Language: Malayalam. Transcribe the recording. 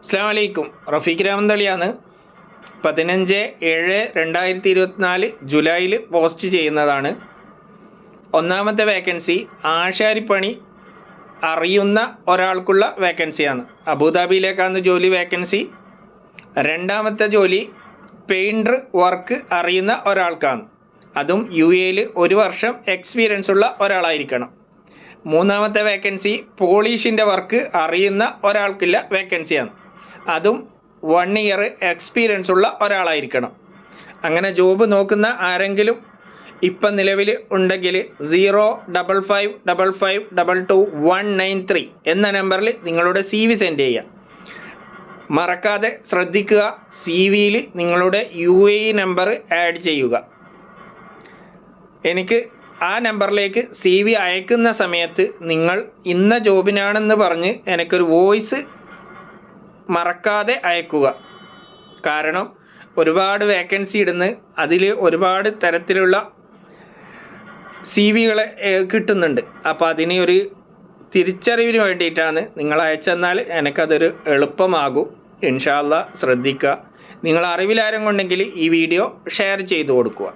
അസ്സലാമു അലൈക്കും. റഫീഖ് രാമന്തളിയാണ്. 15/7/2024 ജൂലൈയിൽ പോസ്റ്റ് ചെയ്യുന്നതാണ്. ഒന്നാമത്തെ വേക്കൻസി ആശാരിപ്പണി അറിയുന്ന ഒരാൾക്കുള്ള വേക്കൻസിയാണ്. അബുദാബിയിലേക്കാണ് ജോലി വേക്കൻസി. രണ്ടാമത്തെ ജോലി പെയിൻറ്റർ വർക്ക് അറിയുന്ന ഒരാൾക്കാണ്. അതും UAE 1 വർഷം എക്സ്പീരിയൻസ് ഉള്ള ഒരാളായിരിക്കണം. മൂന്നാമത്തെ വേക്കൻസി പോളിഷിൻ്റെ വർക്ക് അറിയുന്ന ഒരാൾക്കുള്ള വേക്കൻസിയാണ്. അതും 1 ഇയർ എക്സ്പീരിയൻസ് ഉള്ള ഒരാളായിരിക്കണം. അങ്ങനെ ജോബ് നോക്കുന്ന ആരെങ്കിലും ഇപ്പം നിലവിൽ ഉണ്ടെങ്കിൽ 0555522 എന്ന നമ്പറിൽ നിങ്ങളുടെ CV സെൻഡ് ചെയ്യുക. മറക്കാതെ ശ്രദ്ധിക്കുക, CVയിൽ നിങ്ങളുടെ UAE നമ്പർ ആഡ് ചെയ്യുക. എനിക്ക് ആ നമ്പറിലേക്ക് CV അയക്കുന്ന സമയത്ത് നിങ്ങൾ ഇന്ന ജോബിനാണെന്ന് പറഞ്ഞ് എനിക്കൊരു വോയിസ് മറക്കാതെ അയക്കുക. കാരണം ഒരുപാട് വേക്കൻസി ഇടുന്ന് അതിൽ ഒരുപാട് തരത്തിലുള്ള CVകളെ കിട്ടുന്നുണ്ട്. അപ്പോൾ അതിന് ഒരു തിരിച്ചറിവിന് വേണ്ടിയിട്ടാണ് നിങ്ങൾ അയച്ചെന്നാൽ എനിക്കതൊരു എളുപ്പമാകും. ഇൻഷാ അല്ലാഹ് ശ്രദ്ധിക്കുക. നിങ്ങൾ അറിവിലാരും കൊണ്ടെങ്കിൽ ഈ വീഡിയോ ഷെയർ ചെയ്ത് കൊടുക്കുക.